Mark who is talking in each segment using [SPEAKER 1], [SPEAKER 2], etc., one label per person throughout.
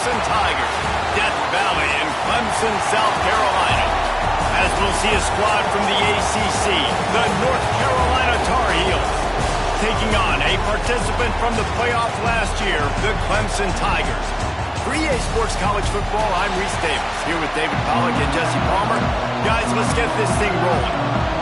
[SPEAKER 1] Clemson Tigers, Death Valley in Clemson, South Carolina. As we'll see a squad from the ACC, the North Carolina Tar Heels, taking on a participant from the playoff last year, the Clemson Tigers. For EA Sports College Football, I'm Reese Davis, here with David Pollack and Jesse Palmer. Guys, let's get this thing rolling.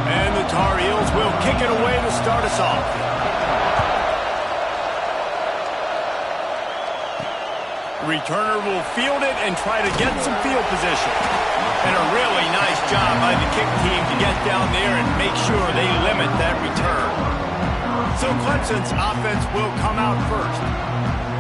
[SPEAKER 1] And the Tar Heels will kick it away to start us off. Returner will field it and try to get some field position. And a really nice job by the kick team to get down there and make sure they limit that return. So Clemson's offense will come out first.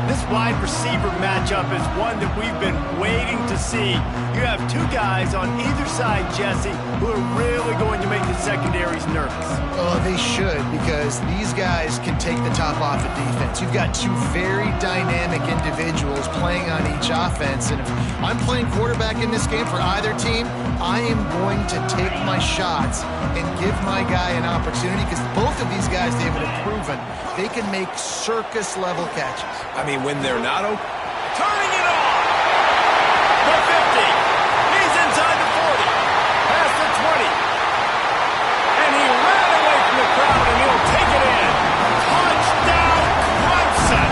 [SPEAKER 1] This wide receiver matchup is one that we've been waiting to see. You have two guys on either side, Jesse, who are really going to make the secondaries nervous.
[SPEAKER 2] Oh, they should, because these guys can take the top off of defense. You've got two very dynamic individuals playing on each offense, and if I'm playing quarterback in this game for either team, I am going to take my shots and give my guy an opportunity, because both of these guys, David, have proven they can make circus-level catches.
[SPEAKER 3] I mean, when they're not open.
[SPEAKER 1] Turning it on! The 50. He's inside the 40. Past the 20. And he ran away from the crowd, and he'll take it in. Touchdown, Clemson!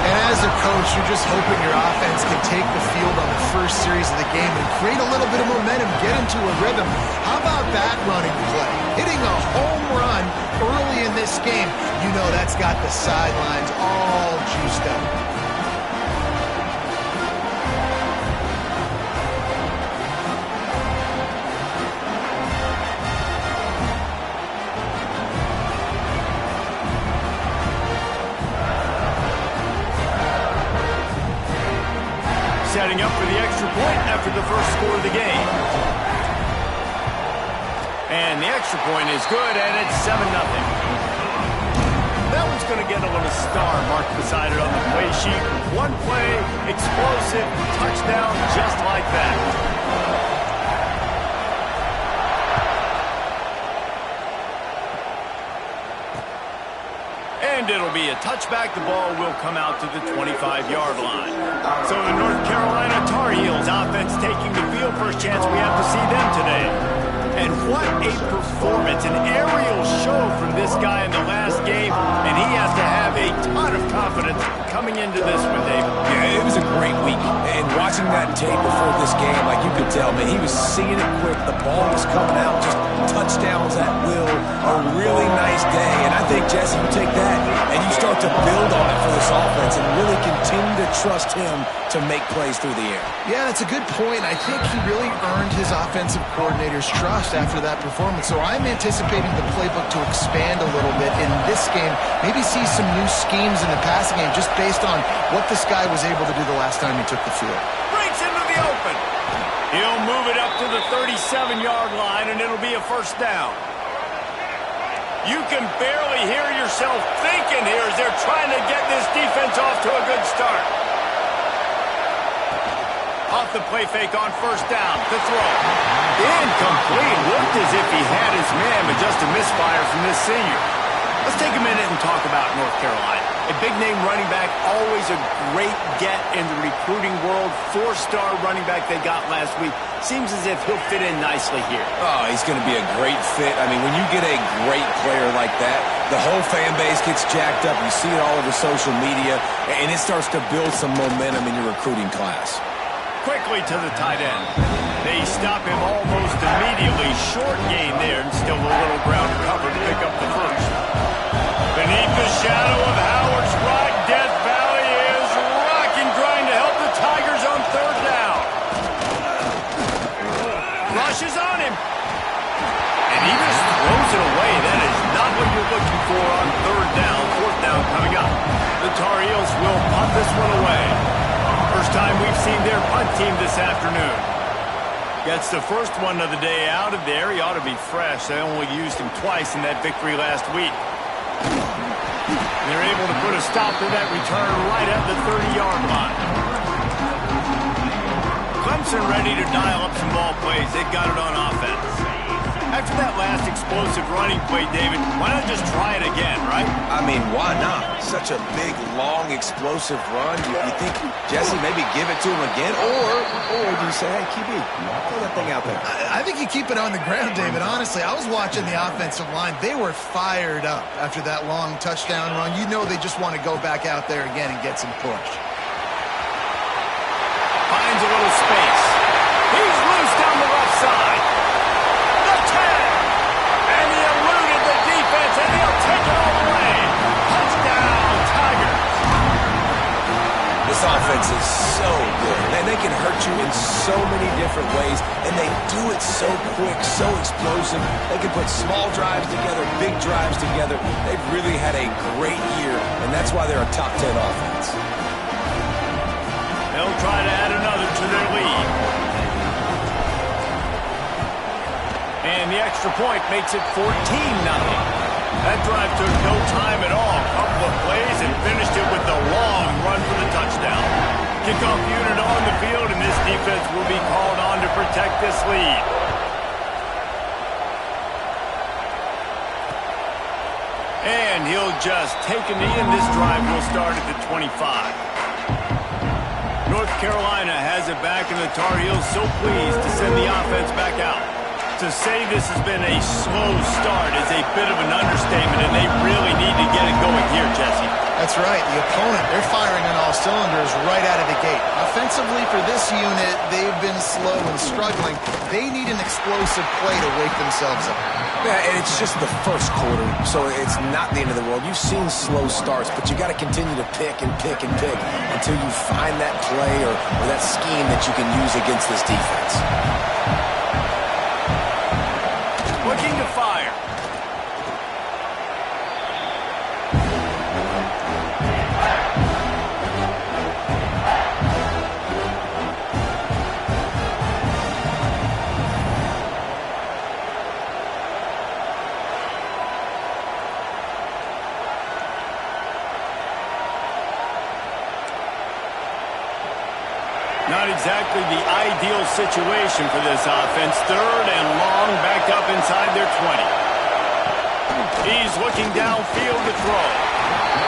[SPEAKER 2] And as a coach, you're just hoping your offense can take the field on the first series of the game and create a little bit of momentum, get into a rhythm. How about that running play? Hitting a home run early in this game. You know that's got the sidelines all juiced up.
[SPEAKER 1] Setting up for the extra point after the first score of the game. And the extra point is good, and it's 7-0. That one's going to get a little star marked beside it on the play sheet. One play, explosive, touchdown, just like that. And it'll be a touchback. The ball will come out to the 25-yard line. So the North Carolina Tar Heels offense taking the field. First chance we have to see them today. And what a performance, an aerial show from this guy in the last game. And he has to have a ton of confidence coming into this one, David.
[SPEAKER 3] Yeah, it was a great week. And watching that tape before this game, like you could tell, man, he was seeing it quick. The ball was coming out, just touchdowns at will. A really nice day. And I think, Jesse, you take that and you start to build on it for this offense and really continue to trust him to make plays through the air.
[SPEAKER 2] Yeah, that's a good point. I think he really earned his offensive coordinator's trust after that performance. So I'm anticipating the playbook to expand a little bit in this game. Maybe see some new schemes in the passing game just based on what this guy was able to do the last time he took the field.
[SPEAKER 1] Breaks into the open. He'll move it up to the 37-yard line, and it'll be a first down. You can barely hear yourself thinking here as they're trying to get this defense off to a good start. Off the play fake on first down. The throw. Incomplete. Looked as if he had his man, but just a misfire from this senior. Let's take a minute and talk about North Carolina. A big-name running back, always a great get in the recruiting world. Four-star running back they got last week. Seems as if he'll fit in nicely here.
[SPEAKER 3] Oh, he's going to be a great fit. I mean, when you get a great player like that, the whole fan base gets jacked up. You see it all over social media, and it starts to build some momentum in your recruiting class.
[SPEAKER 1] Quickly to the tight end. They stop him almost immediately. Short gain there, and still a little ground to cover to pick up the first. Beneath the shadow of Howard's Rock, Death Valley is rocking, trying to help the Tigers on third down. Rushes on him. And he just throws it away. That is not what you're looking for on third down. Fourth down coming up. The Tar Heels will punt this one away. First time we've seen their punt team this afternoon. Gets the first one of the day out of there. He ought to be fresh. They only used him twice in that victory last week. They're able to put a stop to that return right at the 30-yard line. Clemson ready to dial up some ball plays. They've got it on offense. After that last explosive running play, David, why not just try it again, right?
[SPEAKER 3] I mean, why not? Such a big, long, explosive run. You think, Jesse, maybe give it to him again? Or do you say, hey, QB, throw that thing out there?
[SPEAKER 2] I think you keep it on the ground, David. Honestly, I was watching the offensive line. They were fired up after that long touchdown run. You know they just want to go back out there again and get some push.
[SPEAKER 1] Finds a little space. He's loose down the left side. The 10. And he eluded the defense, and he'll take it all the way. Touchdown, Tigers.
[SPEAKER 3] This offense is so good. Man, they can hurt you in so many different ways, and they do it so quick, so explosive. They can put small drives together, big drives together. They've really had a great year, and that's why they're a top 10 offense.
[SPEAKER 1] They'll try to add another to their lead. And the extra point makes it 14-0. That drive took no time at all. A couple of plays and finished it with the long run for the touchdown. Kickoff unit on the field, and this defense will be called on to protect this lead. And he'll just take a knee, and this drive will start at the 25. North Carolina has it back, and the Tar Heels so pleased to send the offense back out. To say this has been a slow start is a bit of an understatement, and they really need to get it going here, Jesse.
[SPEAKER 2] That's right. The opponent, they're firing on all cylinders right out of the gate. Offensively for this unit, they've been slow and struggling. They need an explosive play to wake themselves up.
[SPEAKER 3] Yeah, and it's just the first quarter, so it's not the end of the world. You've seen slow starts, but you got to continue to pick and pick and pick until you find that play or that scheme that you can use against this defense.
[SPEAKER 1] Looking to fire. Not exactly the ideal situation for this offense. Third and long, back up inside their 20. He's looking downfield to throw.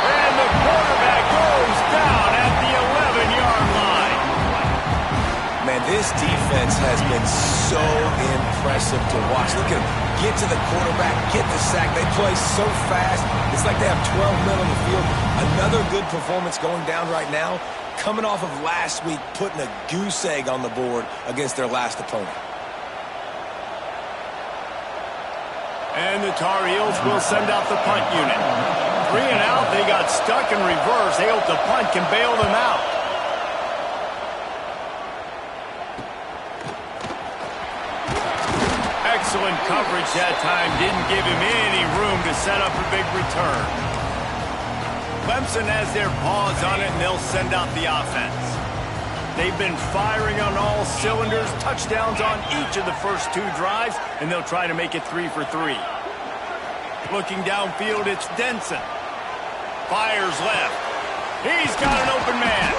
[SPEAKER 1] And the quarterback goes down at the 11-yard line.
[SPEAKER 3] Man, this defense has been so impressive to watch. Look at them. Get to the quarterback, get the sack. They play so fast. It's like they have 12 men on the field. Another good performance going down right now. Coming off of last week, putting a goose egg on the board against their last opponent.
[SPEAKER 1] And the Tar Heels will send out the punt unit. 3 and out, they got stuck in reverse. They hope the punt can bail them out. Excellent coverage that time. Didn't give him any room to set up a big return. Clemson has their paws on it, and they'll send out the offense. They've been firing on all cylinders, touchdowns on each of the first 2 drives, and they'll try to make it 3 for 3. Looking downfield, it's Denson. Fires left. He's got an open man,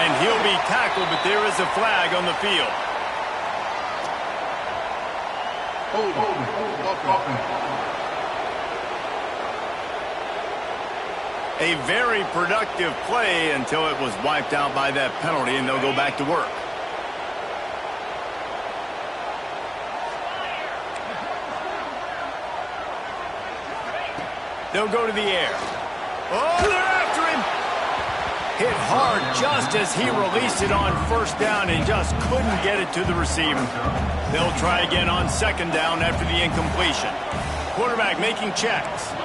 [SPEAKER 1] and he'll be tackled, but there is a flag on the field. A very productive play until it was wiped out by that penalty, and they'll go back to work. They'll go to the air. Oh, they're after him! Hit hard just as he released it on first down and just couldn't get it to the receiver. They'll try again on second down after the incompletion. Quarterback making checks.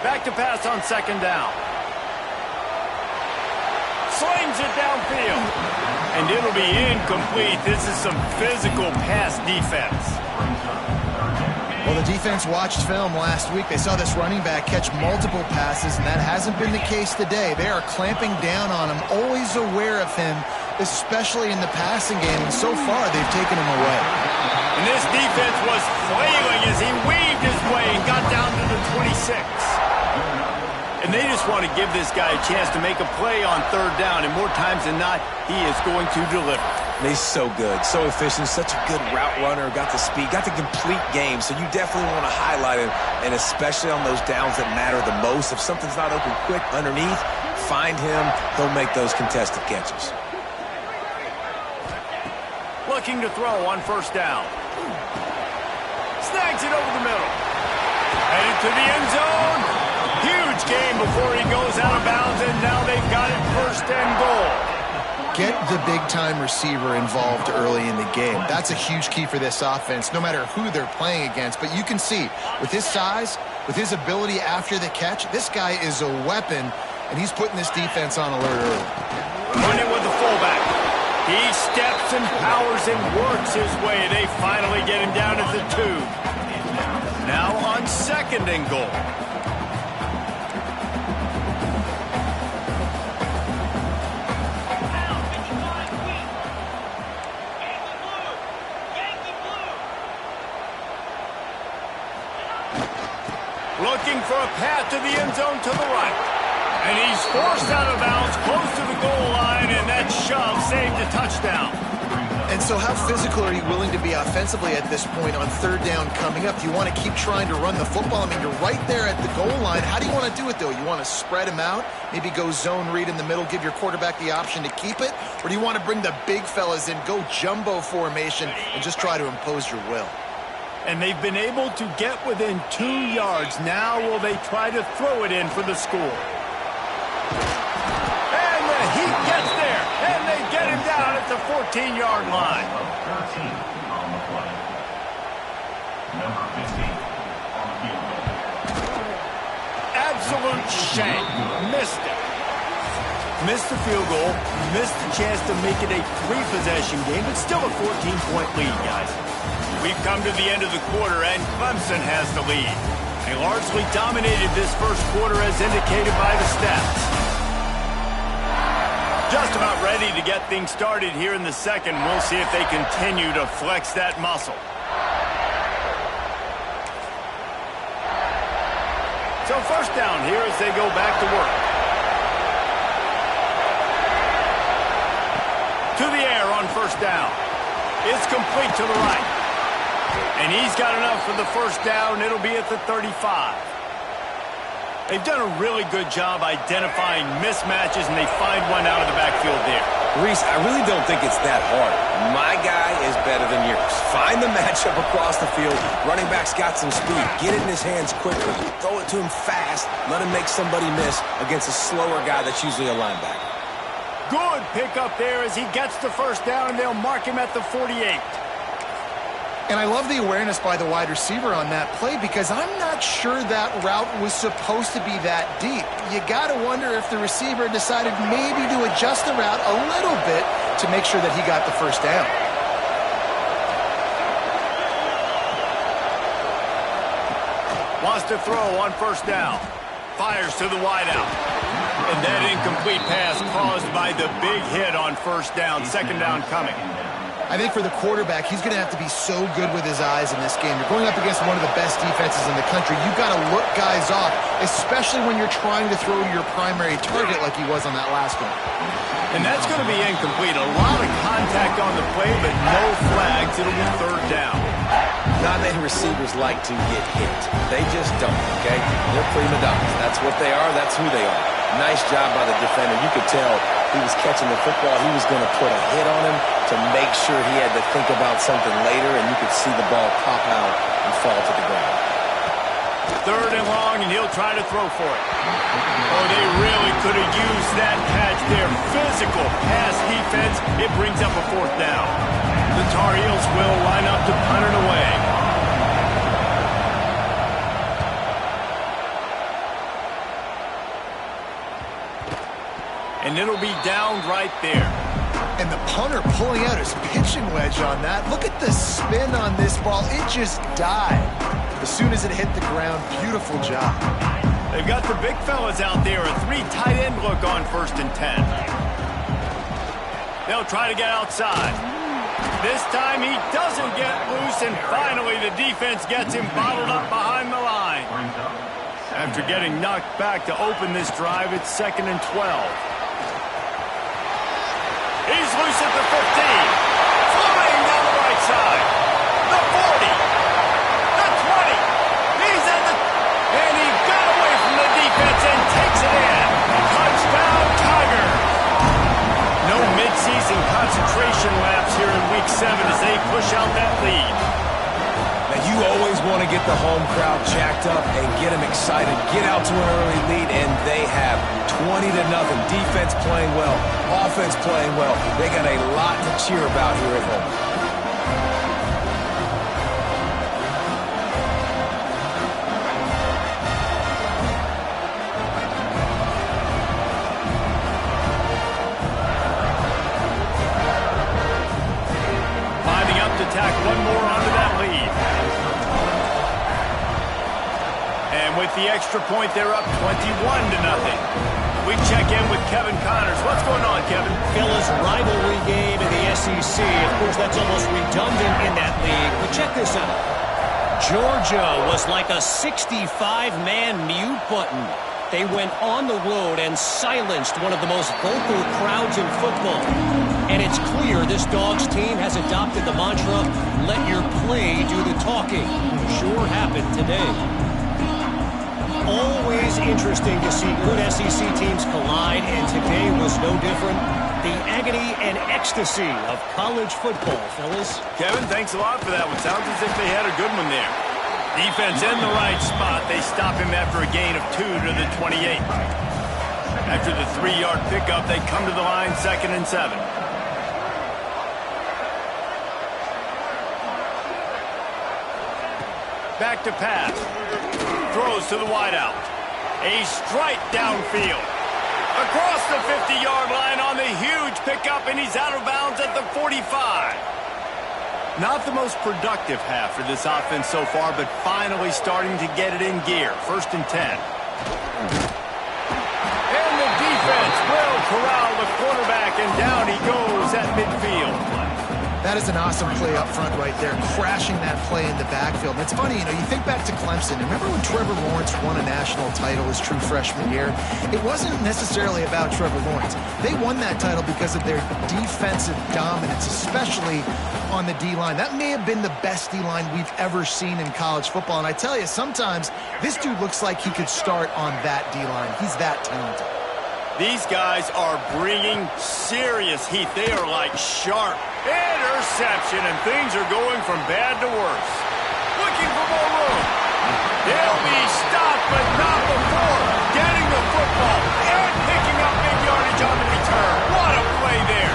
[SPEAKER 1] Back to pass on second down. Slings it downfield. And it'll be incomplete. This is some physical pass defense.
[SPEAKER 2] Well, the defense watched film last week. They saw this running back catch multiple passes, and that hasn't been the case today. They are clamping down on him, always aware of him, especially in the passing game, and so far they've taken him away.
[SPEAKER 1] And this defense was flailing as he weaved his way and got down to the 26. And they just want to give this guy a chance to make a play on third down, and more times than not, he is going to deliver.
[SPEAKER 3] And he's so good, so efficient, such a good route runner, got the speed, got the complete game, so you definitely want to highlight him, and especially on those downs that matter the most. If something's not open quick underneath, find him, he'll make those contested catches.
[SPEAKER 1] Looking to throw on first down. Snags it over the middle. Headed to the end zone. Huge gain before he goes out of bounds, and now they've got it first and goal.
[SPEAKER 2] Get the big-time receiver involved early in the game. That's a huge key for this offense, no matter who they're playing against. But you can see, with his size, with his ability after the catch, this guy is a weapon, and he's putting this defense on alert early.
[SPEAKER 1] Running with the fullback. He steps and powers and works his way. They finally get him down at the 2. Now on second and goal. Looking for a path to the end zone to the right. And he's forced out of bounds close to the goal line, and that shove saved a touchdown.
[SPEAKER 2] And so how physical are you willing to be offensively at this point on third down coming up? Do you want to keep trying to run the football? I mean, you're right there at the goal line. How do you want to do it, though? You want to spread him out, maybe go zone read in the middle, give your quarterback the option to keep it? Or do you want to bring the big fellas in, go jumbo formation, and just try to impose your will?
[SPEAKER 1] And they've been able to get within 2 yards. Now will they try to throw it in for the score? And the Heat gets there, and they get him down at the 14-yard line. Absolute shank. Missed it. Missed the field goal, missed the chance to make it a 3-possession game, but still a 14-point lead, guys. We've come to the end of the quarter, and Clemson has the lead. They largely dominated this first quarter as indicated by the stats. Just about ready to get things started here in the second. We'll see if they continue to flex that muscle. So first down here as they go back to work. To the air on first down. It's complete to the right. And he's got enough for the first down. It'll be at the 35. They've done a really good job identifying mismatches, and they find one out of the backfield there.
[SPEAKER 3] Reese, I really don't think it's that hard. My guy is better than yours. Find the matchup across the field. Running back's got some speed. Get it in his hands quickly. Throw it to him fast. Let him make somebody miss against a slower guy that's usually a linebacker.
[SPEAKER 1] Good pickup there as he gets the first down, and they'll mark him at the 48.
[SPEAKER 2] And I love the awareness by the wide receiver on that play because I'm not sure that route was supposed to be that deep. You got to wonder if the receiver decided maybe to adjust the route a little bit to make sure that he got the first down.
[SPEAKER 1] Wants to throw on first down. Fires to the wideout. And that incomplete pass caused by the big hit on first down. Second down coming.
[SPEAKER 2] I think for the quarterback, he's going to have to be so good with his eyes in this game. You're going up against one of the best defenses in the country. You've got to look guys off, especially when you're trying to throw to your primary target like he was on that last one.
[SPEAKER 1] And that's going to be incomplete. A lot of contact on the play, but no flags. It'll be third down.
[SPEAKER 3] Not many receivers like to get hit. They just don't, okay? They're prima donnas. That's what they are. That's who they are. Nice job by the defender. You could tell he was catching the football. He was going to put a hit on him to make sure he had to think about something later, and you could see the ball pop out and fall to the ground.
[SPEAKER 1] Third and long, and he'll try to throw for it. Oh, they really could have used that catch there. Physical pass defense. It brings up a fourth down. The Tar Heels will line up to punt it away. And it'll be down right there.
[SPEAKER 2] And the punter pulling out his pitching wedge on that. Look at the spin on this ball. It just died. As soon as it hit the ground, beautiful job.
[SPEAKER 1] They've got the big fellas out there. A 3 tight end look on 1st and 10. They'll try to get outside. This time he doesn't get loose, and finally the defense gets him bottled up behind the line. After getting knocked back to open this drive, it's 2nd and 12. He's loose at the 15. Flying down the right side. The 40. The 20. He's at the... And he got away from the defense and takes it in. Touchdown, Tiger. No midseason concentration laps here in Week 7 as they push out that lead.
[SPEAKER 3] Now, you always want to get the home crowd jacked up and get them excited. Get out to an early lead, and they have 20-0. Defense playing well, offense playing well. They got a lot to cheer about here at home.
[SPEAKER 1] Lining up to tack one more onto that lead. And with the extra point, they're up 21-0. We check in with Kevin Connors. What's going on, Kevin?
[SPEAKER 4] Fellas, rivalry game in the SEC. Of course, that's almost redundant in that league. But check this out. Georgia was like a 65-man mute button. They went on the road and silenced one of the most vocal crowds in football. And it's clear this Dogs team has adopted the mantra, let your play do the talking. Sure happened today. Always interesting to see good SEC teams collide, and today was no different. The agony and ecstasy of college football, fellas.
[SPEAKER 1] Kevin, thanks a lot for that one. Sounds as if they had a good one there. Defense in the right spot. They stop him after a gain of 2 to the 28. After the 3-yard pickup, they come to the line 2nd and 7. Back to pass. Throws to the wideout. A strike downfield. Across the 50-yard line on the huge pickup, and he's out of bounds at the 45. Not the most productive half for this offense so far, but finally starting to get it in gear. 1st and 10. And the defense will corral the quarterback, and down he goes at midfield.
[SPEAKER 2] That is an awesome play up front right there, crashing that play in the backfield. And it's funny, you think back to Clemson. Remember when Trevor Lawrence won a national title his true freshman year? It wasn't necessarily about Trevor Lawrence. They won that title because of their defensive dominance, especially on the D-line. That may have been the best D-line we've ever seen in college football. And I tell you, sometimes this dude looks like he could start on that D-line. He's that talented.
[SPEAKER 1] These guys are bringing serious heat. They are like sharp. Interception, and things are going from bad to worse. Looking for more room. They'll be stopped, but not before getting the football and picking up big yardage on the return. What a play there.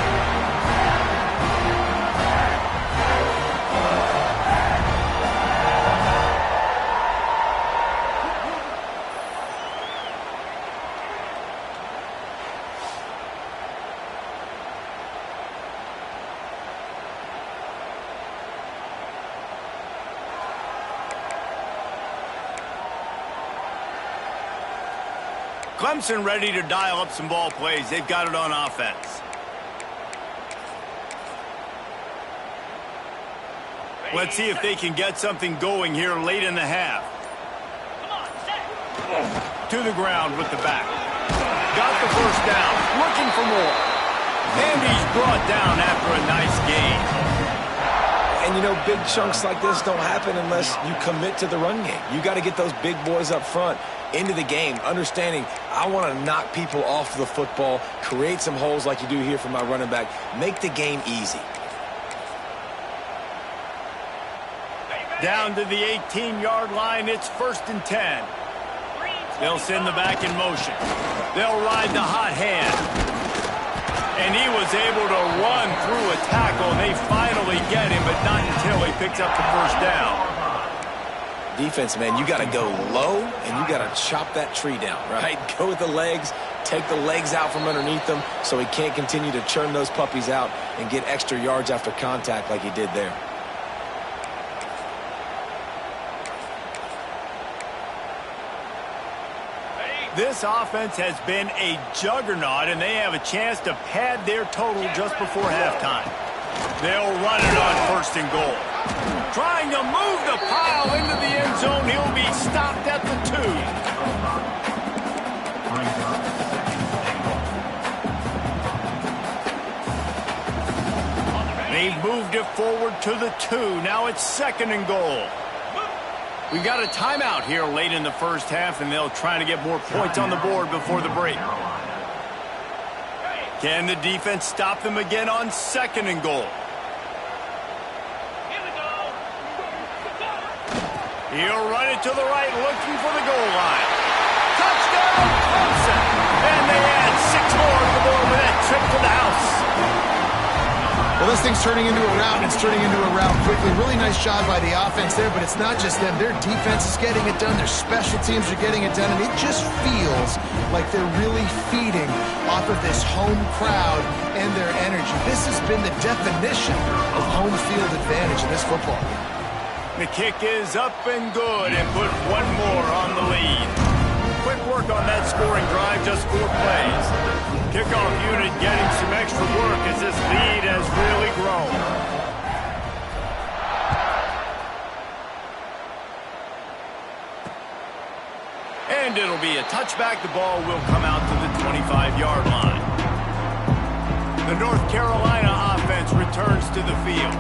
[SPEAKER 1] Clemson ready to dial up some ball plays. They've got it on offense. Let's see if they can get something going here late in the half. To the ground with the back. Got the first down. Looking for more. And he's brought down after a nice gain.
[SPEAKER 3] And, you know, big chunks like this don't happen unless you commit to the run game. You got to get those big boys up front into the game, understanding I want to knock people off the football, create some holes like you do here for my running back, make the game easy.
[SPEAKER 1] Down to the 18-yard line, it's 1st and 10. They'll send the back in motion. They'll ride the hot hand. And he was able to run through a tackle, and they finally get him, but not until he picks up the first down.
[SPEAKER 3] Defense, man, you got to go low, and you got to chop that tree down, right? Go with the legs, take the legs out from underneath them so he can't continue to churn those puppies out and get extra yards after contact like he did there.
[SPEAKER 1] This offense has been a juggernaut, and they have a chance to pad their total just before halftime. They'll run it on 1st and goal. Trying to move the pile into the end zone. He'll be stopped at the 2. They've moved it forward to the 2. Now it's 2nd and goal. We've got a timeout here late in the first half, and they'll try to get more points on the board before the break. Can the defense stop them again on 2nd and goal? He'll run it to the right, looking for the goal line. Touchdown, Clemson! And they add 6 more to the board with that trip to the house.
[SPEAKER 2] Well, this thing's turning into a rout, and it's turning into a rout quickly. Really nice job by the offense there, but it's not just them. Their defense is getting it done. Their special teams are getting it done, and it just feels like they're really feeding off of this home crowd and their energy. This has been the definition of home field advantage in this football game.
[SPEAKER 1] The kick is up and good, and put 1 more on the lead. Quick work on that scoring drive, just 4 plays. Kickoff unit getting some extra work as this lead has really grown. And it'll be a touchback. The ball will come out to the 25-yard line. The North Carolina offense returns to the field.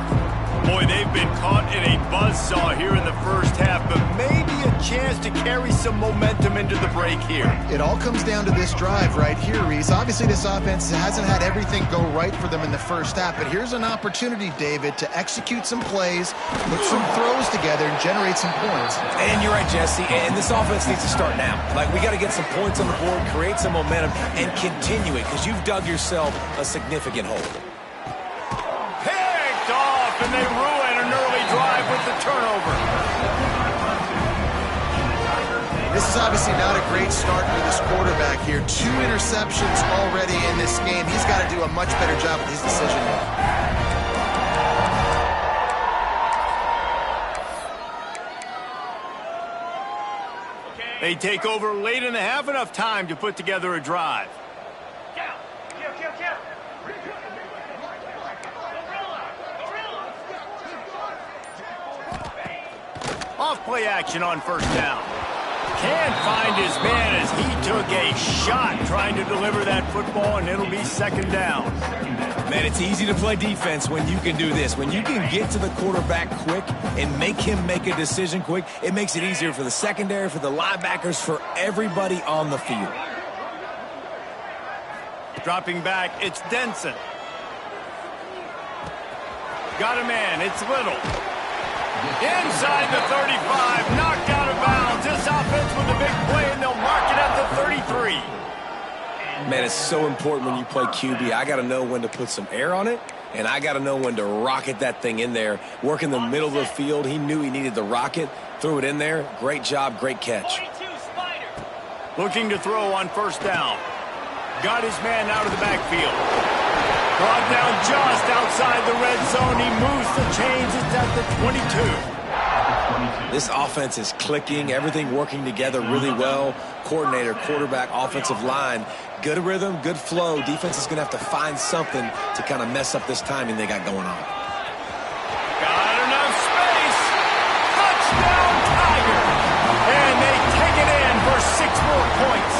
[SPEAKER 1] Boy, they've been caught in a buzzsaw here in the first half, but maybe a chance to carry some momentum into the break here.
[SPEAKER 2] It all comes down to this drive right here, Reese. Obviously, this offense hasn't had everything go right for them in the first half, but here's an opportunity, David, to execute some plays, put some throws together, and generate some points.
[SPEAKER 3] And you're right, Jesse, and this offense needs to start now. Like, we got to get some points on the board, create some momentum, and continue it, because you've dug yourself a significant hole.
[SPEAKER 1] And they ruin an early drive with the turnover.
[SPEAKER 2] This is obviously not a great start for this quarterback here. 2 interceptions already in this game. He's got to do a much better job with his decision making.
[SPEAKER 1] They take over late in the half, enough time to put together a drive. Off play action on 1st down. Can't find his man as he took a shot trying to deliver that football, and it'll be 2nd down.
[SPEAKER 3] Man, it's easy to play defense when you can do this. When you can get to the quarterback quick and make him make a decision quick, it makes it easier for the secondary, for the linebackers, for everybody on the field.
[SPEAKER 1] Dropping back, it's Denson. Got a man, it's Little. Inside the 35, knocked out of bounds. This offense with a big play, and they'll mark it at the 33.
[SPEAKER 3] Man, it's so important when you play QB. I got to know when to put some air on it, and I got to know when to rocket that thing in there. Work in the middle of the field. He knew he needed the rocket, threw it in there. Great job, great catch.
[SPEAKER 1] Looking to throw on 1st down. Got his man out of the backfield. Brought down just outside the red zone. He moves the chains. It's at the 22.
[SPEAKER 3] This offense is clicking. Everything working together really well. Coordinator, quarterback, offensive line. Good rhythm, good flow. Defense is going to have to find something to kind of mess up this timing they got going on.
[SPEAKER 1] Got enough space. Touchdown, Tiger. And they take it in for 6 more points.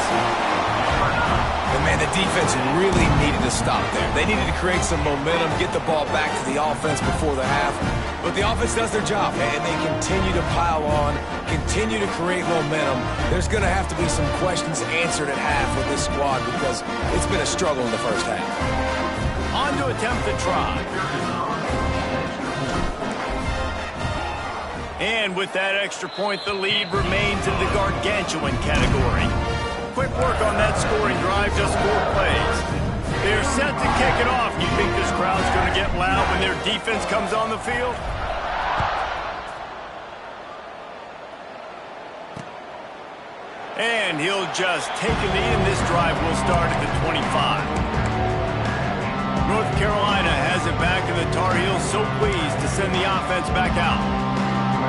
[SPEAKER 3] And man, the defense really needed to stop there. They needed to create some momentum, get the ball back to the offense before the half. But the offense does their job, and they continue to pile on, continue to create momentum. There's going to have to be some questions answered at half with this squad because it's been a struggle in the first half.
[SPEAKER 1] On to attempt the try. And with that extra point, the lead remains in the gargantuan category. Quick work on that scoring drive, just 4 plays. They're set to kick it off. You think this crowd's going to get loud when their defense comes on the field? And he'll just take a knee, and this drive will start at the 25. North Carolina has it back, and the Tar Heels so pleased to send the offense back out.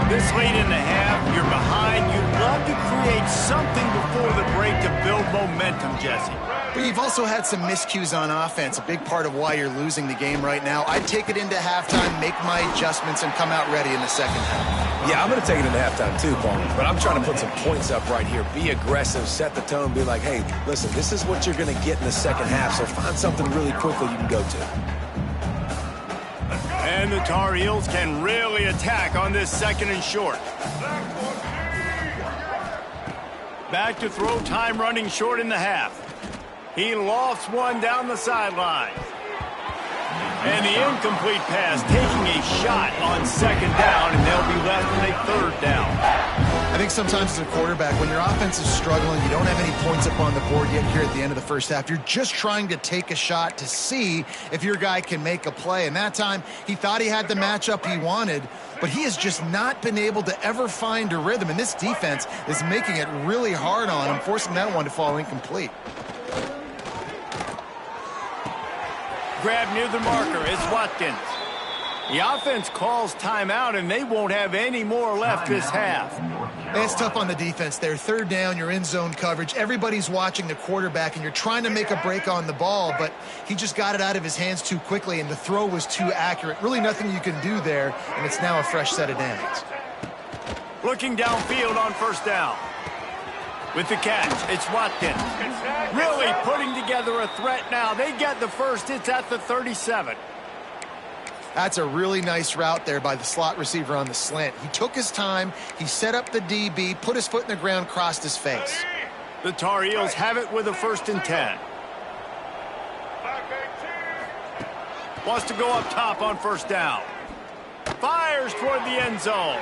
[SPEAKER 1] This late in the half, you're behind. You'd love to create something before the break to build momentum, Jesse.
[SPEAKER 2] But you've also had some miscues on offense, a big part of why you're losing the game right now. I'd take it into halftime, make my adjustments, and come out ready in the second half.
[SPEAKER 3] Yeah, I'm going to take it into halftime too, Paul. But I'm trying to put some points up right here. Be aggressive, set the tone, be like, hey, listen, this is what you're going to get in the second half, so find something really quickly you can go to.
[SPEAKER 1] And the Tar Heels can really attack on this second and short. Back to throw, time running short in the half. He lofts one down the sideline. And the incomplete pass, taking a shot on second down, and they'll be left with a third down.
[SPEAKER 2] I think sometimes as a quarterback, when your offense is struggling, you don't have any points up on the board yet here at the end of the first half. You're just trying to take a shot to see if your guy can make a play. And that time, he thought he had the matchup he wanted, but he has just not been able to ever find a rhythm. And this defense is making it really hard on him, forcing that one to fall incomplete.
[SPEAKER 1] Grab near the marker. It's Watkins. The offense calls timeout, and they won't have any more left this half.
[SPEAKER 2] It's tough on the defense there. Third down, you're in zone coverage. Everybody's watching the quarterback, and you're trying to make a break on the ball, but he just got it out of his hands too quickly, and the throw was too accurate. Really nothing you can do there, and it's now a fresh set of downs.
[SPEAKER 1] Looking downfield on first down. With the catch, it's Watkins. Really putting together a threat now. They get the first. It's at the 37.
[SPEAKER 2] That's a really nice route there by the slot receiver on the slant. He took his time. He set up the DB, put his foot in the ground, crossed his face.
[SPEAKER 1] The Tar Heels have it with a 1st and 10. Wants to go up top on first down. Fires toward the end zone.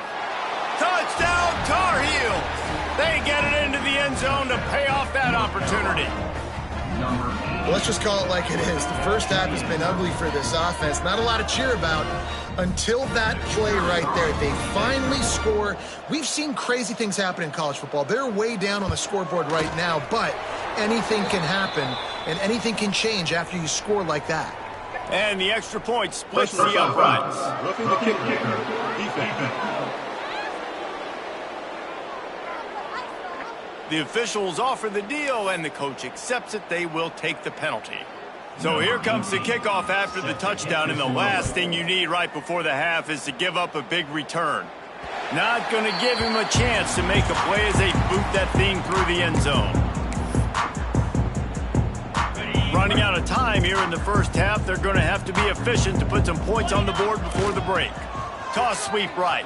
[SPEAKER 1] Touchdown, Tar Heels! They get it into the end zone to pay off that opportunity.
[SPEAKER 2] Well, let's just call it like it is. The first half has been ugly for this offense. Not a lot to cheer about until that play right there. They finally score. We've seen crazy things happen in college football. They're way down on the scoreboard right now, but anything can happen, and anything can change after you score like that.
[SPEAKER 1] And the extra point splits the uprights.
[SPEAKER 5] Roughing the kicker, defense.
[SPEAKER 1] The officials offer the deal, and the coach accepts it. They will take the penalty. So here comes the kickoff after the touchdown, and the last thing you need right before the half is to give up a big return. Not going to give him a chance to make a play as they boot that thing through the end zone. Running out of time here in the first half. They're going to have to be efficient to put some points on the board before the break. Toss sweep right.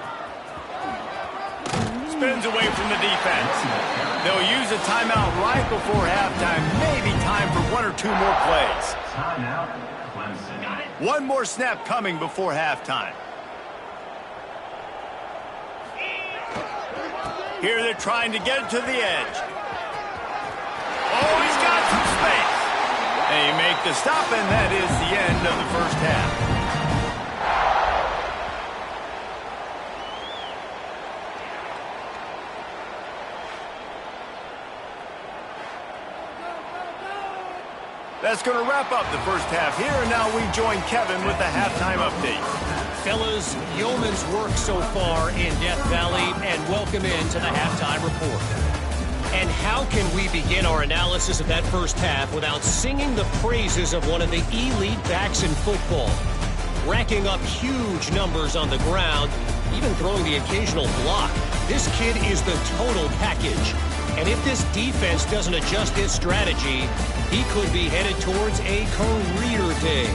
[SPEAKER 1] Spins away from the defense. They'll use a timeout right before halftime. Maybe time for 1 or 2 more plays.
[SPEAKER 5] Timeout, Clemson.
[SPEAKER 1] One more snap coming before halftime. Here they're trying to get it to the edge. Oh, he's got some space. They make the stop, and that is the end of the first half. That's going to wrap up the first half here, and now we join Kevin with the halftime update.
[SPEAKER 4] Fellas, yeoman's work so far in Death Valley, and welcome into the halftime report. And how can we begin our analysis of that first half without singing the praises of one of the elite backs in football? Racking up huge numbers on the ground, even throwing the occasional block. This kid is the total package. And if this defense doesn't adjust its strategy, he could be headed towards a career day.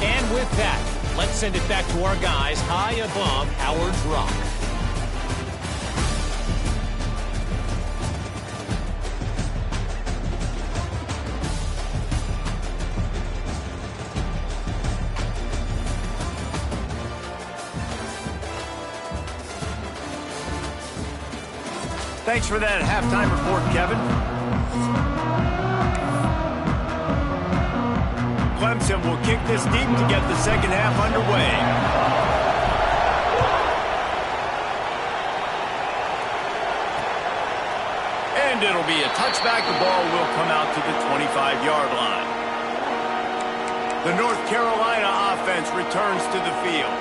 [SPEAKER 4] And with that, let's send it back to our guys high above Howard's Rock.
[SPEAKER 1] Thanks for that halftime report, Kevin. Clemson will kick this deep to get the second half underway. And it'll be a touchback. The ball will come out to the 25-yard line. The North Carolina offense returns to the field.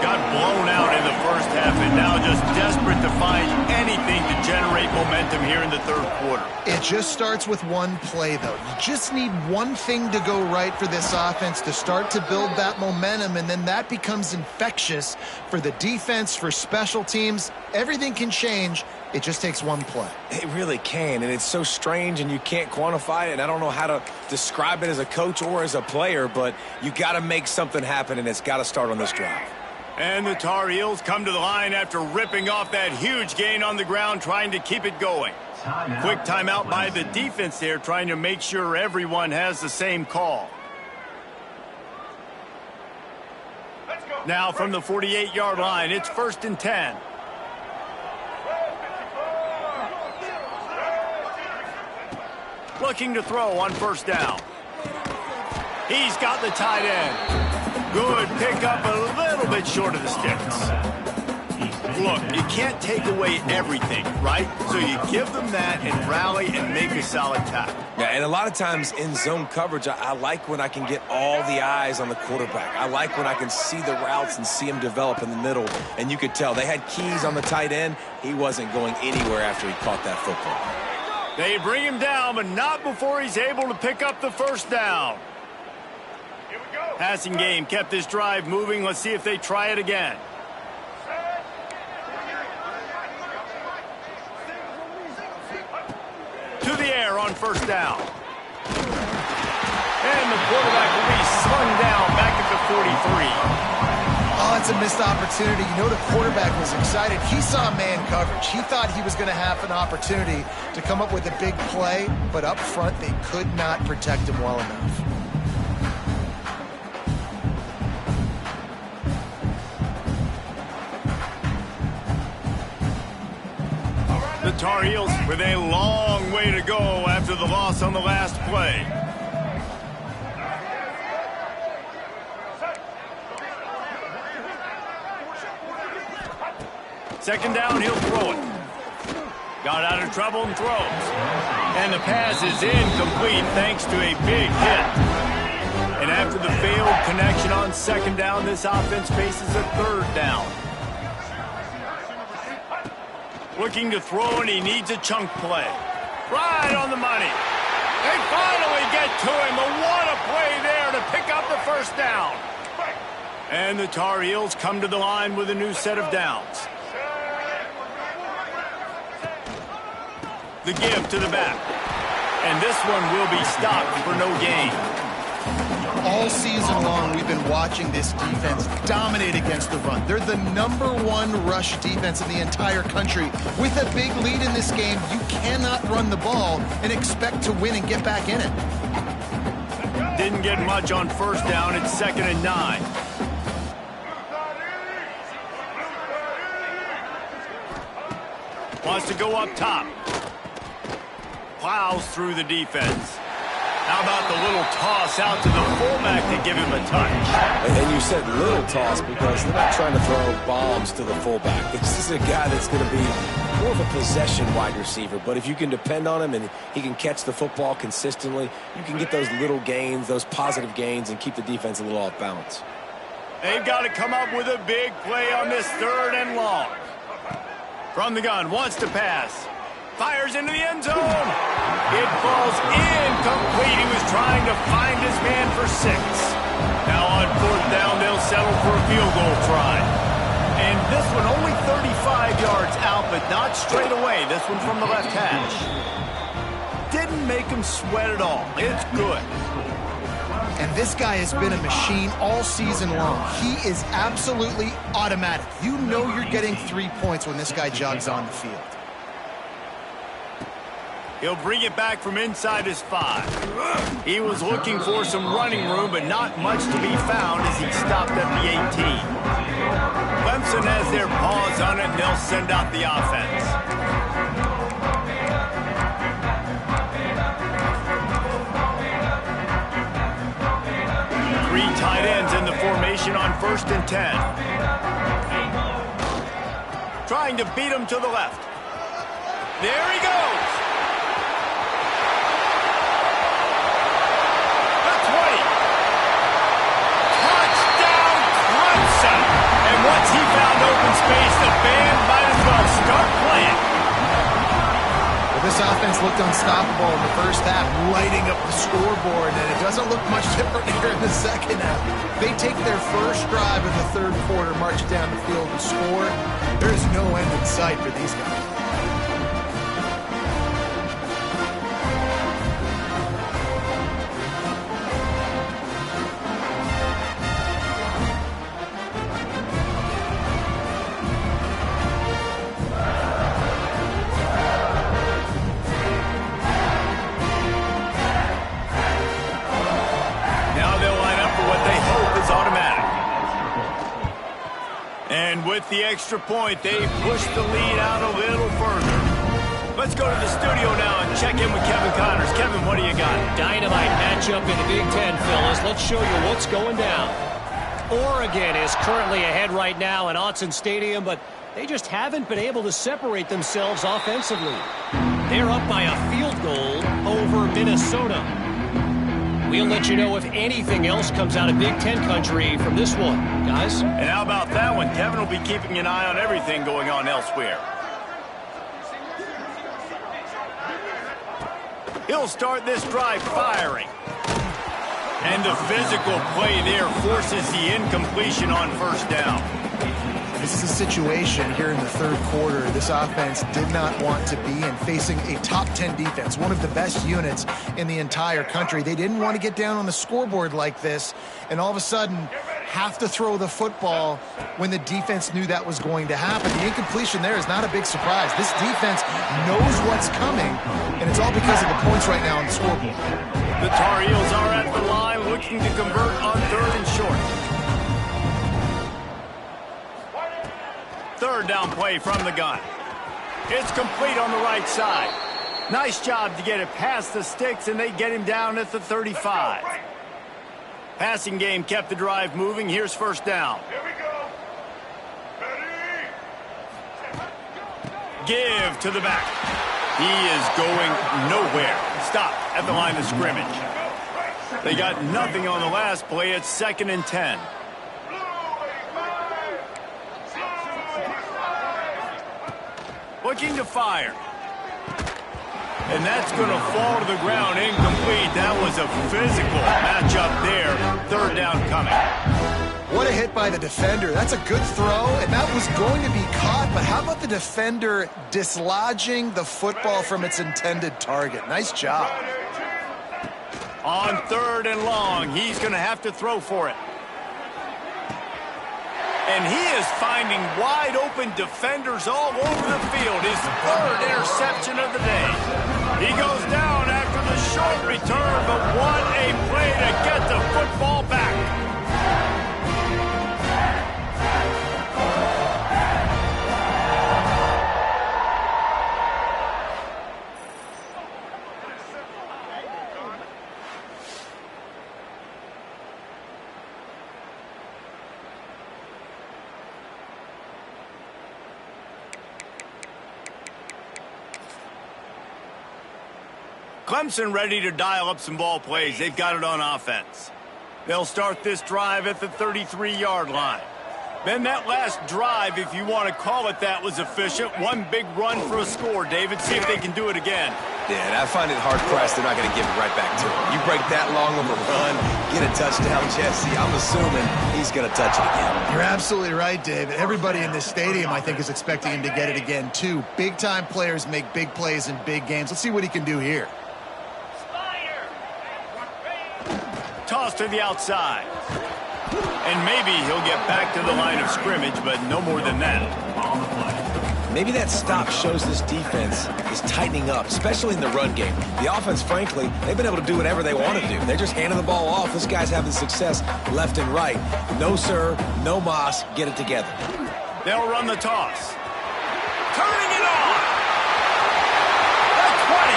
[SPEAKER 1] Got blown out in the first half and now just desperate to find anything to generate momentum here in the third quarter.
[SPEAKER 2] It just starts with one play, though. You just need one thing to go right for this offense to start to build that momentum, and then that becomes infectious for the defense, for special teams. Everything can change. It just takes one play.
[SPEAKER 3] It really can, and it's so strange, and you can't quantify it, and I don't know how to describe it as a coach or as a player, but you got to make something happen, and it's got to start on this drive.
[SPEAKER 1] And the Tar Heels come to the line after ripping off that huge gain on the ground, trying to keep it going. Quick timeout by the defense there, trying to make sure everyone has the same call. Now from the 48-yard line, it's 1st and 10. Looking to throw on 1st down. He's got the tight end. Good pickup, a little bit short of the sticks. Look, you can't take away everything, right? So you give them that and rally and make a solid tackle.
[SPEAKER 3] Yeah, and a lot of times in zone coverage, I like when I can get all the eyes on the quarterback. I like when I can see the routes and see him develop in the middle. And you could tell they had keys on the tight end. He wasn't going anywhere after he caught that football.
[SPEAKER 1] They bring him down, but not before he's able to pick up the 1st down. Passing game kept this drive moving. Let's see if they try it again. To the air on 1st down. And the quarterback will be slung down back at the 43.
[SPEAKER 2] Oh, it's a missed opportunity. You know, the quarterback was excited. He saw man coverage. He thought he was going to have an opportunity to come up with a big play, but up front they could not protect him well enough.
[SPEAKER 1] The Tar Heels with a long way to go after the loss on the last play. Second down, he'll throw it. Got out of trouble and throws. And the pass is incomplete thanks to a big hit. And after the failed connection on 2nd down, this offense faces a 3rd down. Looking to throw, and he needs a chunk play. Right on the money. They finally get to him. But what a play there to pick up the 1st down. And the Tar Heels come to the line with a new set of downs. The give to the back. And this one will be stopped for no gain.
[SPEAKER 2] All season long, we've been watching this defense dominate against the run. They're the #1 rush defense in the entire country. With a big lead in this game, you cannot run the ball and expect to win and get back in it.
[SPEAKER 1] Didn't get much on 1st down. It's 2nd and 9. Wants to go up top. Plows through the defense. How about the little toss out to the fullback to give him a touch?
[SPEAKER 3] And you said little toss because they're not trying to throw bombs to the fullback. This is a guy that's going to be more of a possession wide receiver. But if you can depend on him and he can catch the football consistently, you can get those little gains, those positive gains, and keep the defense a little off balance.
[SPEAKER 1] They've got to come up with a big play on this 3rd and long. From the gun, wants to pass. Fires into the end zone. It falls incomplete. He was trying to find his man for 6. Now on 4th down, they'll settle for a field goal try. And this one only 35 yards out, but not straight away. This one from the left hash. Didn't make him sweat at all. It's good.
[SPEAKER 2] And this guy has been a machine all season long. He is absolutely automatic. You know you're getting 3 points when this guy jogs on the field.
[SPEAKER 1] He'll bring it back from inside his 5. He was looking for some running room, but not much to be found as he stopped at the 18. Clemson has their paws on it, and they'll send out the offense. Three tight ends in the formation on 1st and 10. Trying to beat him to the left. There he goes. The 20. Touchdown, Clemson. And space. The band might as well start playing.
[SPEAKER 2] Well, this offense looked unstoppable in the first half, lighting up the scoreboard, and it doesn't look much different here in the second half. They take their first drive in the third quarter, march down the field and score. There's no end in sight for these guys.
[SPEAKER 1] With the extra point, they pushed the lead out a little further. Let's go to the studio now and check in with Kevin Connors. Kevin, what do you got?
[SPEAKER 4] Dynamite matchup in the Big Ten, fellas. Let's show you what's going down. Oregon is currently ahead right now in Autzen Stadium, but they just haven't been able to separate themselves offensively. They're up by a field goal over Minnesota. We'll let you know if anything else comes out of Big Ten country from this one, guys.
[SPEAKER 1] And how about that one? Kevin will be keeping an eye on everything going on elsewhere. He'll start this drive firing. And the physical play there forces the incompletion on first down.
[SPEAKER 2] This is a situation here in the third quarter this offense did not want to be in, facing a top 10 defense, one of the best units in the entire country. They didn't want to get down on the scoreboard like this and all of a sudden have to throw the football when the defense knew that was going to happen. The incompletion there is not a big surprise. This defense knows what's coming, and it's all because of the points right now on the scoreboard.
[SPEAKER 1] The Tar Heels are at the line looking to convert on third and short. Third down play from the gun. It's complete on the right side. Nice job to get it past the sticks, and they get him down at the 35. Passing game kept the drive moving. Here's first down.
[SPEAKER 5] Here we go. Ready?
[SPEAKER 1] Give to the back. He is going nowhere. Stop at the line of scrimmage. They got nothing on the last play. It's 2nd and 10. Looking to fire. And that's going to fall to the ground incomplete. That was a physical matchup there. Third down coming.
[SPEAKER 2] What a hit by the defender. That's a good throw, and that was going to be caught. But how about the defender dislodging the football from its intended target? Nice job.
[SPEAKER 1] On third and long, he's going to have to throw for it. And he is finding wide-open defenders all over the field. His third interception of the day. He goes down after the short return, but what a play to get the football back. Clemson ready to dial up some ball plays. They've got it on offense. They'll start this drive at the 33-yard line. Then that last drive, if you want to call it that, was efficient. One big run for a score, David. See if they can do it again.
[SPEAKER 3] Yeah, I find it hard-pressed they're not going to give it right back to him. You break that long of a run, get a touchdown, Jesse, I'm assuming he's going to touch it again.
[SPEAKER 2] You're absolutely right, David. Everybody in this stadium, I think, is expecting him to get it again, too. Big-time players make big plays in big games. Let's see what he can do here.
[SPEAKER 1] Toss to the outside. And maybe he'll get back to the line of scrimmage, but no more than that.
[SPEAKER 3] Maybe that stop shows this defense is tightening up, especially in the run game. The offense, frankly, they've been able to do whatever they want to do. They're just handing the ball off. This guy's having success left and right. No, sir, no moss. Get it together.
[SPEAKER 1] They'll run the toss. Turning it on. The 20.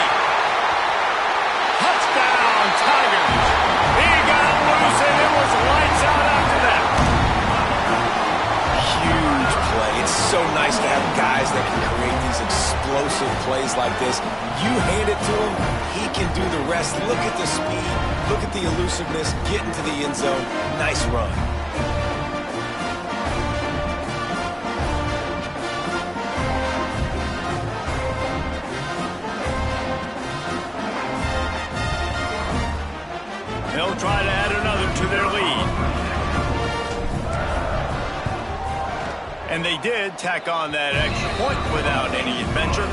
[SPEAKER 1] Touchdown, Tigers. He got loose, and it was lights out after that.
[SPEAKER 3] Huge play. It's so nice to have guys that can create these explosive plays like this. You hand it to him, he can do the rest. Look at the speed. Look at the elusiveness. Get into the end zone. Nice run.
[SPEAKER 1] And they did tack on that extra point without any adventure.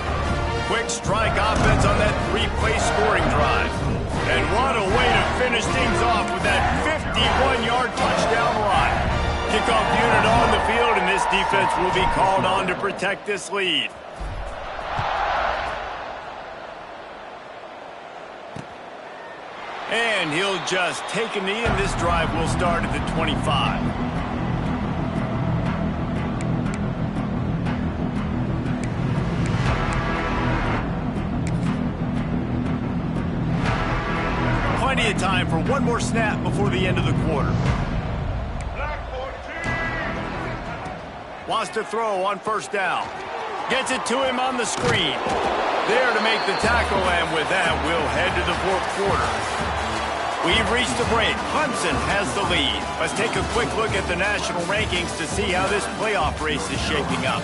[SPEAKER 1] Quick strike offense on that 3-play scoring drive. And what a way to finish things off with that 51-yard touchdown run. Kickoff unit on the field, and this defense will be called on to protect this lead. And he'll just take a knee, and this drive will start at the 25. Plenty of time for one more snap before the end of the quarter. Wants to throw on first down. Gets it to him on the screen. There to make the tackle, and with that, we'll head to the fourth quarter. We've reached the break. Clemson has the lead. Let's take a quick look at the national rankings to see how this playoff race is shaping up.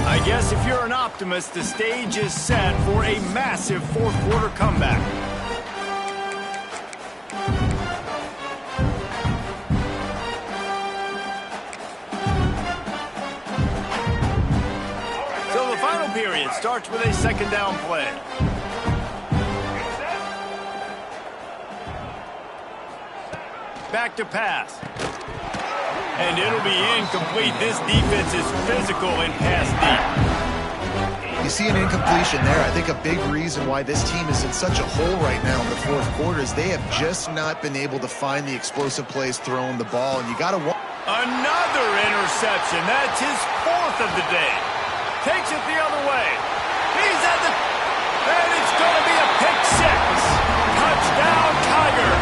[SPEAKER 1] I guess if you're an optimist, the stage is set for a massive fourth quarter comeback. So the final period starts with a second down play. Back to pass. And it'll be incomplete. This defense is physical and pass deep.
[SPEAKER 2] You see an incompletion there. I think a big reason why this team is in such a hole right now in the fourth quarter is they have just not been able to find the explosive plays throwing the ball. And you got to...
[SPEAKER 1] Another interception. That's his fourth of the day. Takes it the other way. He's at the... And it's going to be a pick six. Touchdown, Tiger.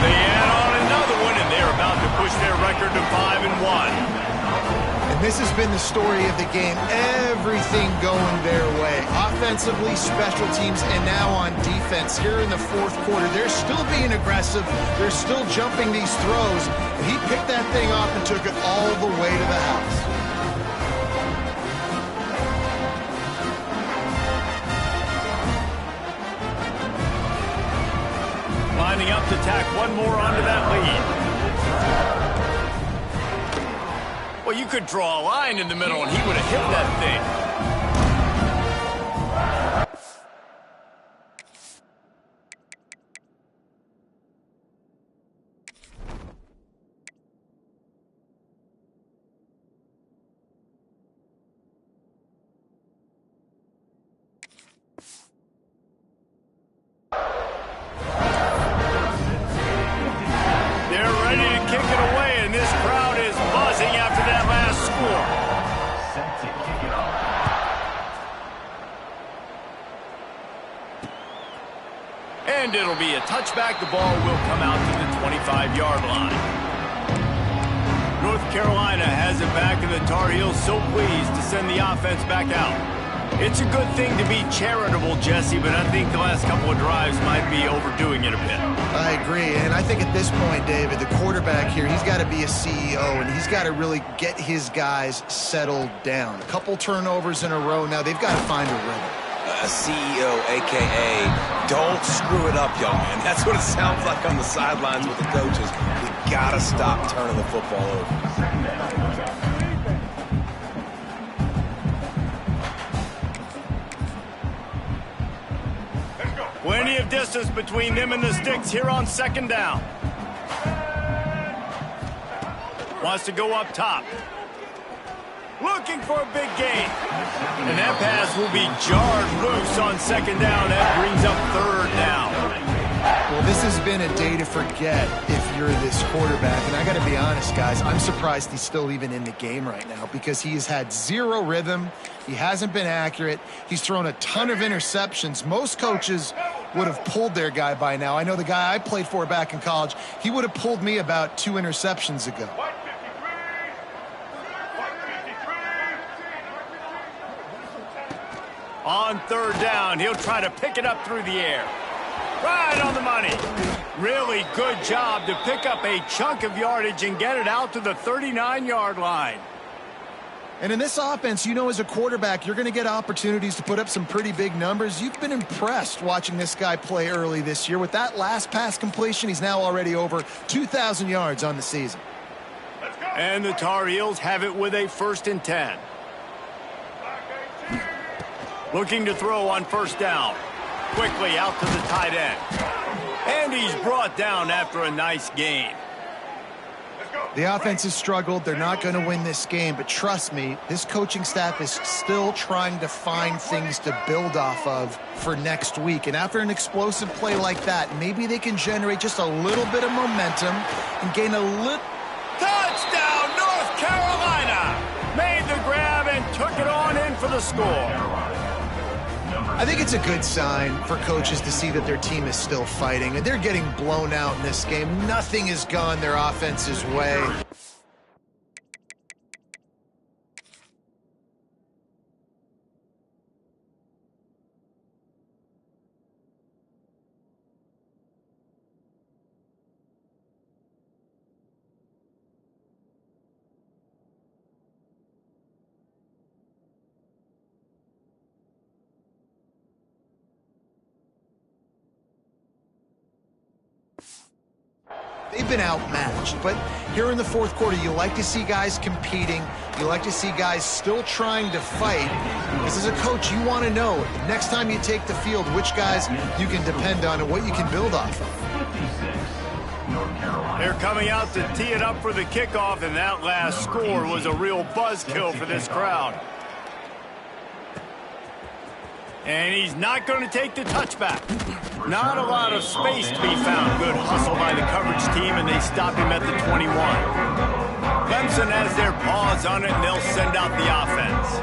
[SPEAKER 1] They add on another one, and they're about to push their record to 5-1.
[SPEAKER 2] And this has been the story of the game. Everything going their way. Offensively, special teams, and now on defense. Here in the fourth quarter, they're still being aggressive. They're still jumping these throws. And he picked that thing off and took it all the way to the house.
[SPEAKER 1] Lining up to tack one more onto that lead. Well, you could draw a line in the middle, and he would have hit that thing. And it'll be a touchback. The ball will come out to the 25-yard line. North Carolina has it back, and the Tar Heels so pleased to send the offense back out. It's a good thing to be charitable, Jesse, but I think the last couple of drives might be overdoing it a bit.
[SPEAKER 2] I agree, and I think at this point, David, the quarterback here, he's got to be a CEO, and he's got to really get his guys settled down. A couple turnovers in a row now. They've got to find a rhythm.
[SPEAKER 3] A CEO, a.k.a. don't screw it up, young man. That's what it sounds like on the sidelines with the coaches. We got to stop turning the football over.
[SPEAKER 1] Plenty of distance between them and the sticks here on second down. Wants to go up top. Looking for a big gain. And that pass will be jarred loose on second down. That brings up third down.
[SPEAKER 2] Well, this has been a day to forget if you're this quarterback. And I got to be honest, guys, I'm surprised he's still even in the game right now because he has had zero rhythm. He hasn't been accurate. He's thrown a ton of interceptions. Most coaches would have pulled their guy by now. I know the guy I played for back in college, he would have pulled me about 2 interceptions ago.
[SPEAKER 1] On third down, he'll try to pick it up through the air. Right on the money. Really good job to pick up a chunk of yardage and get it out to the 39-yard line.
[SPEAKER 2] And in this offense, you know, as a quarterback, you're going to get opportunities to put up some pretty big numbers. You've been impressed watching this guy play early this year. With that last pass completion, he's now already over 2,000 yards on the season.
[SPEAKER 1] And the Tar Heels have it with a 1st and 10. Looking to throw on 1st down. Quickly out to the tight end. And he's brought down after a nice gain.
[SPEAKER 2] The offense has struggled. They're not going to win this game, but trust me, this coaching staff is still trying to find things to build off of for next week. And after an explosive play like that, maybe they can generate just a little bit of momentum and gain a little...
[SPEAKER 1] Touchdown, North Carolina! Made the grab and took it on in for the score.
[SPEAKER 2] I think it's a good sign for coaches to see that their team is still fighting, and they're getting blown out in this game. Nothing has gone their offense's way. They've been outmatched, but here in the 4th quarter, you like to see guys competing. You like to see guys still trying to fight. Because as a coach, you want to know next time you take the field which guys you can depend on and what you can build off of.
[SPEAKER 1] They're coming out to tee it up for the kickoff, and that last score was a real buzzkill for this crowd. And he's not going to take the touchback. Not a lot of space to be found. Good hustle by the coverage team, and they stop him at the 21. Clemson has their paws on it, and they'll send out the offense.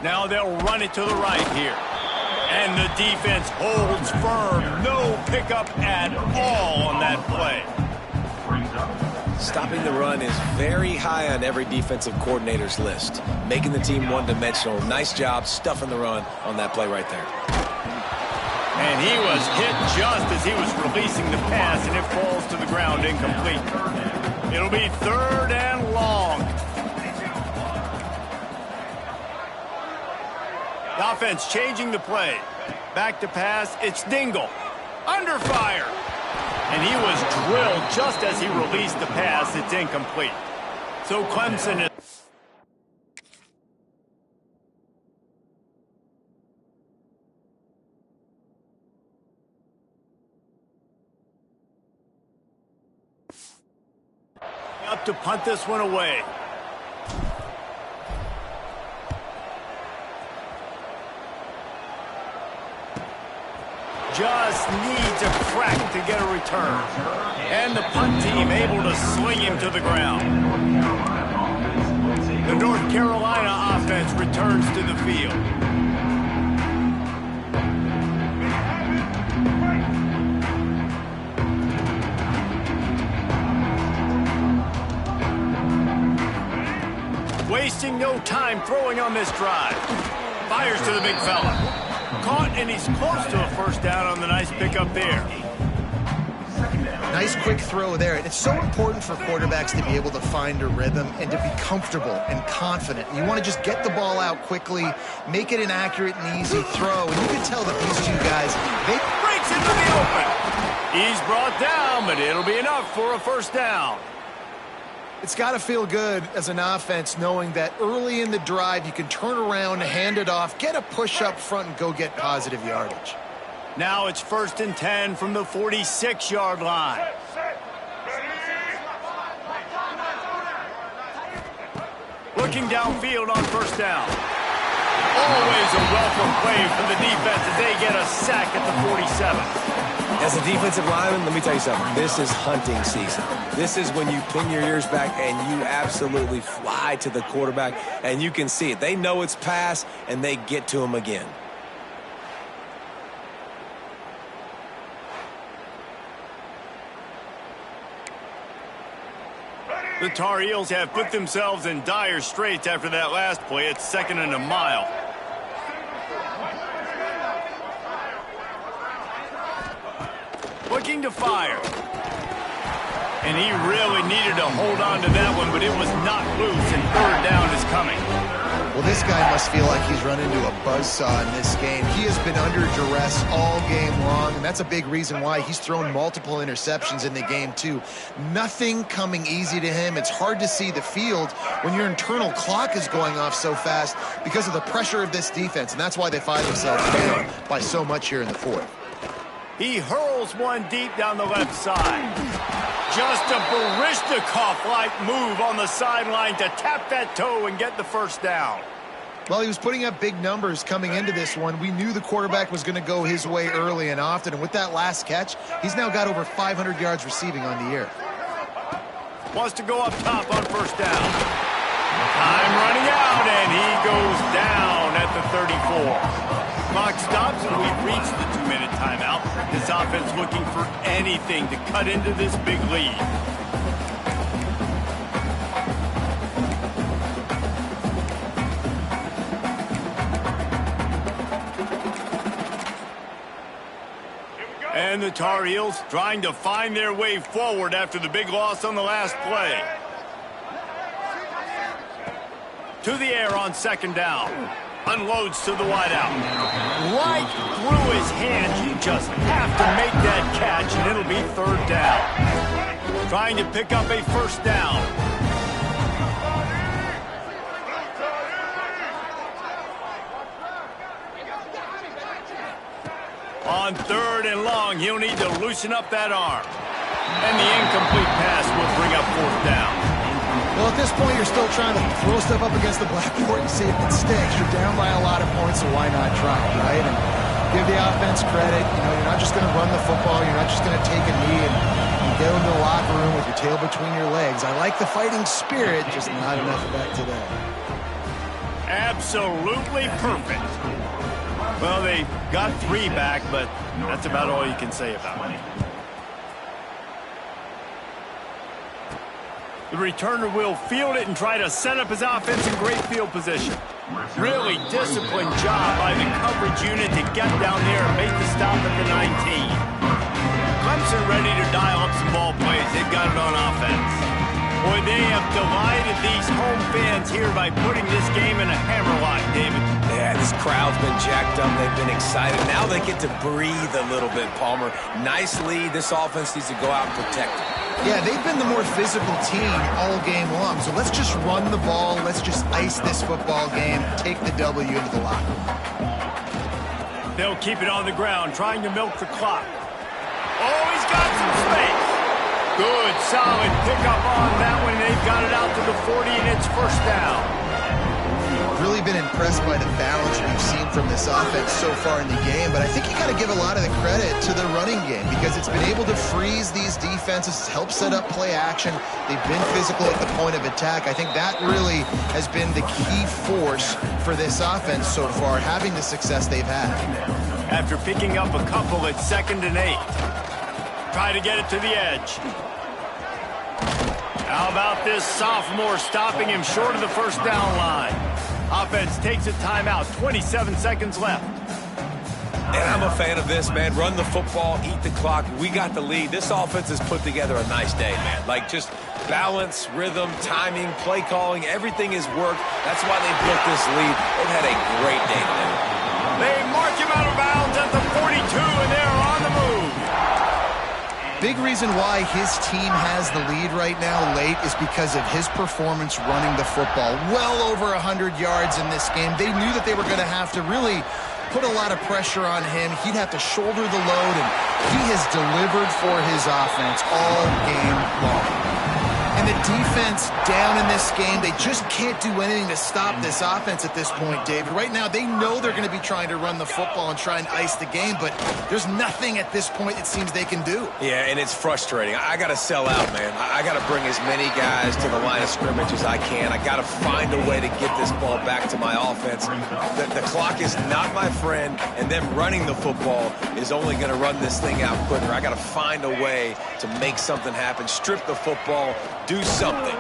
[SPEAKER 1] Now they'll run it to the right here. And the defense holds firm. No pickup at all on that play.
[SPEAKER 3] Stopping the run is very high on every defensive coordinator's list. Making the team one-dimensional. Nice job stuffing the run on that play right there.
[SPEAKER 1] And he was hit just as he was releasing the pass, and it falls to the ground incomplete. It'll be 3rd and long. The offense changing the play. Back to pass. It's Dingle. Under fire. And he was drilled just as he released the pass. It's incomplete. So Clemson is... up to punt this one away. Just needs a crack to get a return. And the punt team able to sling him to the ground. The North Carolina offense returns to the field. Wasting no time throwing on this drive. Fires to the big fella. Caught, and he's close to a 1st down on the nice pickup there.
[SPEAKER 2] Nice quick throw there. And it's so important for quarterbacks to be able to find a rhythm and to be comfortable and confident. You want to just get the ball out quickly, make it an accurate and easy throw. And you can tell that these 2 guys, they...
[SPEAKER 1] Breaks into the open. He's brought down, but it'll be enough for a 1st down.
[SPEAKER 2] It's got to feel good as an offense knowing that early in the drive you can turn around, hand it off, get a push up front, and go get positive yardage.
[SPEAKER 1] Now it's 1st and 10 from the 46-yard line. Looking downfield on 1st down. Always a welcome play for the defense as they get a sack at the 47.
[SPEAKER 3] As a defensive lineman, let me tell you something. This is hunting season. This is when you pin your ears back and you absolutely fly to the quarterback, and you can see it. They know it's pass, and they get to him again.
[SPEAKER 1] The Tar Heels have put themselves in dire straits after that last play. It's 2nd and a mile. looking to fire. And he really needed to hold on to that one, but it was not loose, and third down is coming.
[SPEAKER 2] Well, this guy must feel like he's run into a buzzsaw in this game. He has been under duress all game long, and that's a big reason why he's thrown multiple interceptions in the game, too. Nothing coming easy to him. It's hard to see the field when your internal clock is going off so fast because of the pressure of this defense, and that's why they find themselves down by so much here in the fourth.
[SPEAKER 1] He hurls one deep down the left side. Just a Baryshnikov-like move on the sideline to tap that toe and get the first down.
[SPEAKER 2] Well, he was putting up big numbers coming into this one. We knew the quarterback was going to go his way early and often, and with that last catch, he's now got over 500 yards receiving on the year.
[SPEAKER 1] Wants to go up top on first down. Time running out, and he goes down at the 34. Clock stops, and we've reached the 2-minute timeout. This offense looking for anything to cut into this big lead. And the Tar Heels trying to find their way forward after the big loss on the last play. To the air on second down. Unloads to the wideout. Right through his hands. You just have to make that catch, and it'll be third down. Trying to pick up a first down. On third and long, he'll need to loosen up that arm. And the incomplete pass will bring up fourth down.
[SPEAKER 2] Well, at this point, you're still trying to throw stuff up against the blackboard and see if it sticks. You're down by a lot of points, so why not try, right? And give the offense credit. You know, you're not just going to run the football. You're not just going to take a knee and go into the locker room with your tail between your legs. I like the fighting spirit, just not enough of that today.
[SPEAKER 1] Absolutely perfect. Well, they got 3 back, but that's about all you can say about it. The returner will field it and try to set up his offense in great field position. Really disciplined job by the coverage unit to get down there and make the stop at the 19. Clemson ready to dial up some ball plays. They've got it on offense. Boy, they have delighted these home fans here by putting this game in a hammerlock, David.
[SPEAKER 3] Yeah, this crowd's been jacked up. They've been excited. Now they get to breathe a little bit, Palmer. Nice lead. This offense needs to go out and protect it.
[SPEAKER 2] Yeah, they've been the more physical team all game long. So let's just run the ball. Let's just ice this football game. Take the W into the locker room.
[SPEAKER 1] They'll keep it on the ground, trying to milk the clock. Oh, he's got some space. Good, solid pickup on that one. They've got it out to the 40, and it's first down.
[SPEAKER 2] Really been impressed by the balance we've seen from this offense so far in the game, but I think you got to give a lot of the credit to the running game because it's been able to freeze these defenses, help set up play action. They've been physical at the point of attack. I think that really has been the key force for this offense so far, having the success they've had.
[SPEAKER 1] After picking up a couple at 2nd and 8. Try to get it to the edge. How about this sophomore stopping him short of the first down line? Offense takes a timeout, 27 seconds left.
[SPEAKER 3] And I'm a fan of this, man. Run the football, eat the clock. We got the lead. This offense has put together a nice day, man. Like just balance, rhythm, timing, play calling, everything has worked. That's why they built this lead. They've had a great day today.
[SPEAKER 1] They mark him out of bounds at the 42, and they're on the move.
[SPEAKER 2] Big reason why his team has the lead right now late is because of his performance running the football. Well over 100 yards in this game. They knew that they were going to have to really put a lot of pressure on him. He'd have to shoulder the load, and he has delivered for his offense all game long. And the defense down in this game, they just can't do anything to stop this offense at this point, David. Right now, they know they're going to be trying to run the football and try and ice the game, but there's nothing at this point it seems they can do.
[SPEAKER 3] Yeah, and it's frustrating. I got to sell out, man. I got to bring as many guys to the line of scrimmage as I can. I got to find a way to get this ball back to my offense. The clock is not my friend, and them running the football is only going to run this thing out quicker. I got to find a way to make something happen, strip the football, do something.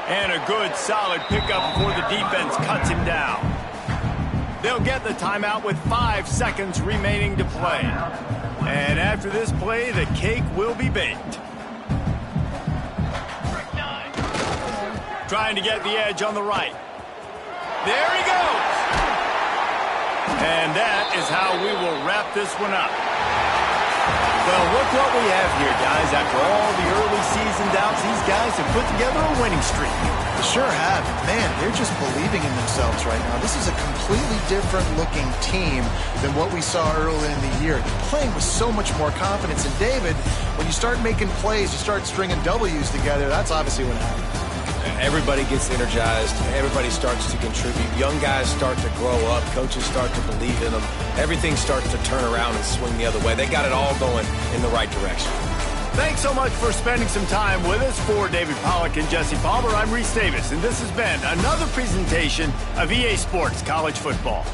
[SPEAKER 1] And a good, solid pickup before the defense cuts him down. They'll get the timeout with 5 seconds remaining to play. And after this play, the cake will be baked. Trying to get the edge on the right. There he goes. And that is how we will wrap this one up. Well, look what we have here, guys. After all the early season doubts, these guys have put together a winning streak.
[SPEAKER 2] They sure have. Man, they're just believing in themselves right now. This is a completely different looking team than what we saw early in the year. They're playing with so much more confidence. And David, when you start making plays, you start stringing W's together, that's obviously what happens.
[SPEAKER 3] Everybody gets energized. Everybody starts to contribute. Young guys start to grow up. Coaches start to believe in them. Everything starts to turn around and swing the other way. They got it all going in the right direction.
[SPEAKER 1] Thanks so much for spending some time with us. For David Pollack and Jesse Palmer, I'm Reese Davis, and this has been another presentation of EA Sports College Football.